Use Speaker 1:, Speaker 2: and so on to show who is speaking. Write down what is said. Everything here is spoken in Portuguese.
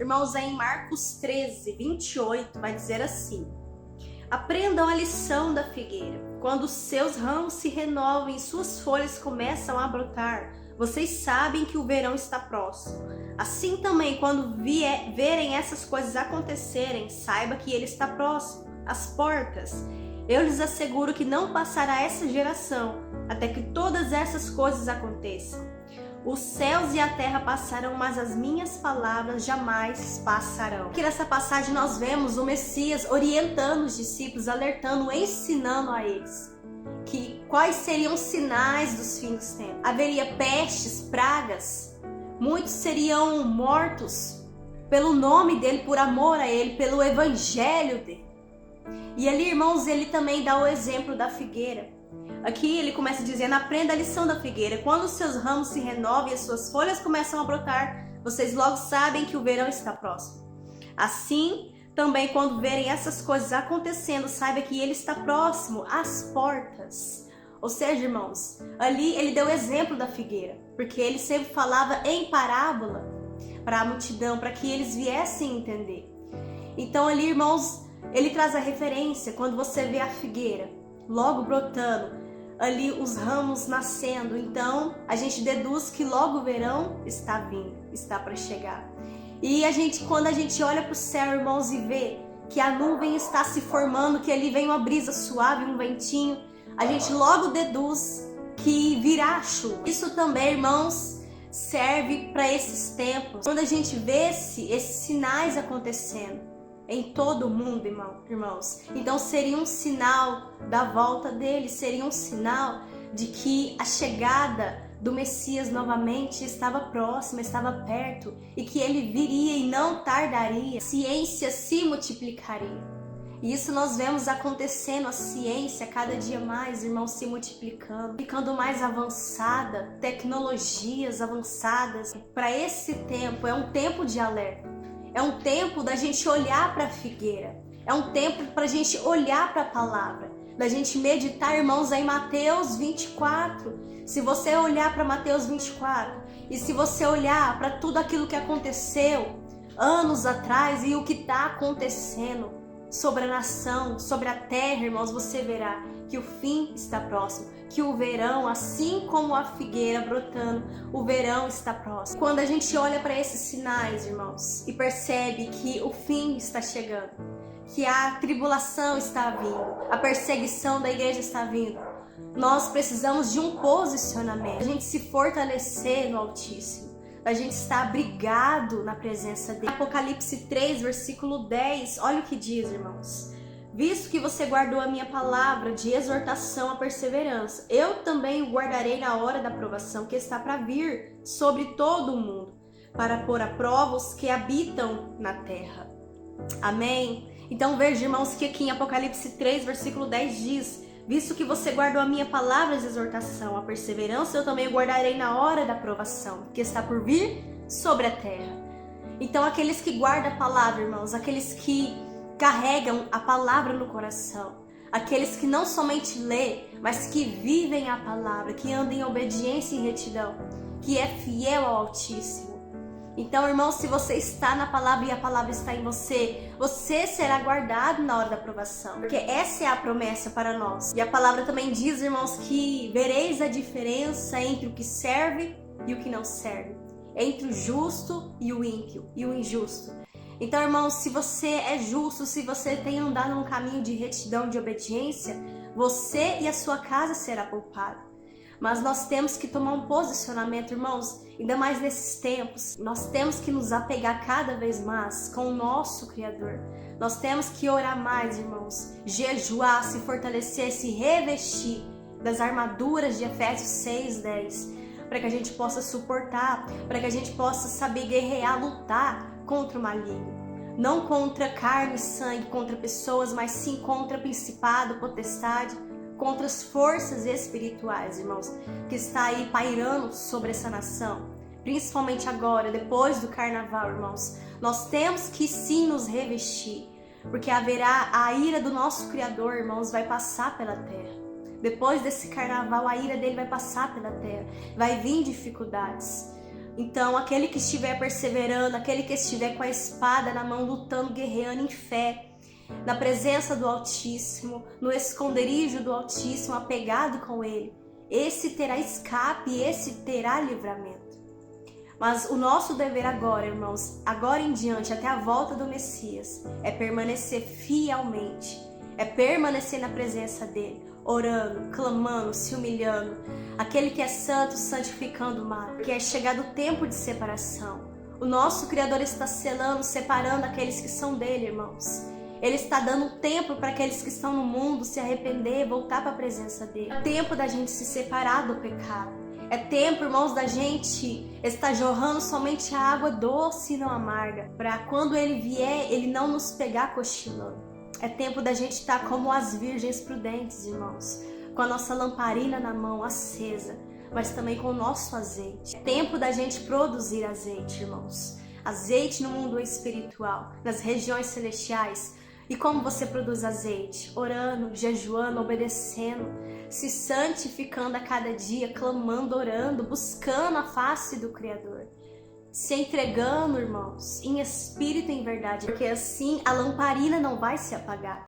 Speaker 1: Irmãos, é em Marcos 13, 28, vai dizer assim: aprendam a lição da figueira. Quando os seus ramos se renovam e suas folhas começam a brotar, vocês sabem que o verão está próximo. Assim também, quando verem essas coisas acontecerem, saiba que ele está próximo, às portas. Eu lhes asseguro que não passará essa geração até que todas essas coisas aconteçam. Os céus e a terra passarão, mas as minhas palavras jamais passarão. Aqui nessa passagem nós vemos o Messias orientando os discípulos, alertando, ensinando a eles que quais seriam os sinais dos fins dos tempos. Haveria pestes, pragas, muitos seriam mortos pelo nome dele, por amor a ele, pelo evangelho dele. E ali, irmãos, ele também dá o exemplo da figueira. Aqui ele começa dizendo: aprenda a lição da figueira. Quando os seus ramos se renovam e as suas folhas começam a brotar, vocês logo sabem que o verão está próximo. Assim, também quando verem essas coisas acontecendo, saiba que ele está próximo, às portas. Ou seja, irmãos, ali ele deu o exemplo da figueira, porque ele sempre falava em parábola para a multidão, para que eles viessem entender. Então ali, irmãos, ele traz a referência. Quando você vê a figueira logo brotando, ali os ramos nascendo, então a gente deduz que logo o verão está vindo, está para chegar. E quando a gente olha para o céu, irmãos, e vê que a nuvem está se formando, que ali vem uma brisa suave, um ventinho, a gente logo deduz que virá a chuva. Isso também, irmãos, serve para esses tempos, quando a gente vê esses sinais acontecendo em todo o mundo, irmãos. Então seria um sinal da volta dele, seria um sinal de que a chegada do Messias novamente estava próxima, estava perto, e que ele viria e não tardaria. A ciência se multiplicaria. E isso nós vemos acontecendo, a ciência cada dia mais, irmãos, se multiplicando, ficando mais avançada, tecnologias avançadas. Para esse tempo, é um tempo de alerta. É um tempo da gente olhar para a figueira. É um tempo para a gente olhar para a palavra, da gente meditar, irmãos, em Mateus 24. Se você olhar para Mateus 24 e se você olhar para tudo aquilo que aconteceu anos atrás e o que está acontecendo sobre a nação, sobre a terra, irmãos, você verá que o fim está próximo, que o verão, assim como a figueira brotando, o verão está próximo. Quando a gente olha para esses sinais, irmãos, e percebe que o fim está chegando, que a tribulação está vindo, a perseguição da igreja está vindo, nós precisamos de um posicionamento, a gente se fortalecer no Altíssimo, a gente estar abrigado na presença dele. Apocalipse 3, versículo 10, olha o que diz, irmãos: visto que você guardou a minha palavra de exortação à perseverança, eu também o guardarei na hora da provação que está para vir sobre todo o mundo, para pôr à prova os que habitam na terra. Amém? Então veja, irmãos, que aqui em Apocalipse 3, versículo 10 diz: visto que você guardou a minha palavra de exortação à perseverança, eu também o guardarei na hora da provação que está por vir sobre a terra. Então aqueles que guardam a palavra, irmãos, aqueles que carregam a palavra no coração, aqueles que não somente lê, mas que vivem a palavra, que andam em obediência e retidão, que é fiel ao Altíssimo. Então, irmãos, se você está na palavra e a palavra está em você, você será guardado na hora da provação, porque essa é a promessa para nós. E a palavra também diz, irmãos, que vereis a diferença entre o que serve e o que não serve, entre o justo e o ímpio e o injusto. Então, irmãos, se você é justo, se você tem andado num caminho de retidão, de obediência, você e a sua casa será poupado. Mas nós temos que tomar um posicionamento, irmãos, ainda mais nesses tempos. Nós temos que nos apegar cada vez mais com o nosso Criador. Nós temos que orar mais, irmãos, jejuar, se fortalecer, se revestir das armaduras de Efésios 6:10, para que a gente possa suportar, para que a gente possa saber guerrear, lutar contra o maligno. Não contra carne e sangue, contra pessoas, mas sim contra principado, potestade, contra as forças espirituais, irmãos, que está aí pairando sobre essa nação. Principalmente agora, depois do carnaval, irmãos. Nós temos que sim nos revestir, porque haverá a ira do nosso Criador, irmãos, vai passar pela terra. Depois desse carnaval, a ira dele vai passar pela terra. Vai vir dificuldades. Então, aquele que estiver perseverando, aquele que estiver com a espada na mão, lutando, guerreando em fé, na presença do Altíssimo, no esconderijo do Altíssimo, apegado com Ele, esse terá escape, esse terá livramento. Mas o nosso dever agora, irmãos, agora em diante, até a volta do Messias, é permanecer fielmente, é permanecer na presença dEle, orando, clamando, se humilhando. Aquele que é santo, santificando o mal, que é chegado o tempo de separação. O nosso Criador está selando, separando aqueles que são dele, irmãos. Ele está dando tempo para aqueles que estão no mundo se arrepender, voltar para a presença dele. É tempo da gente se separar do pecado. É tempo, irmãos, da gente estar jorrando somente a água doce e não amarga, para quando ele vier, ele não nos pegar cochilando. É tempo da gente estar como as virgens prudentes, irmãos, com a nossa lamparina na mão acesa, mas também com o nosso azeite. É tempo da gente produzir azeite, irmãos. Azeite no mundo espiritual, nas regiões celestiais. E como você produz azeite? Orando, jejuando, obedecendo, se santificando a cada dia, clamando, orando, buscando a face do Criador. Se entregando, irmãos, em espírito e em verdade, porque assim a lamparina não vai se apagar.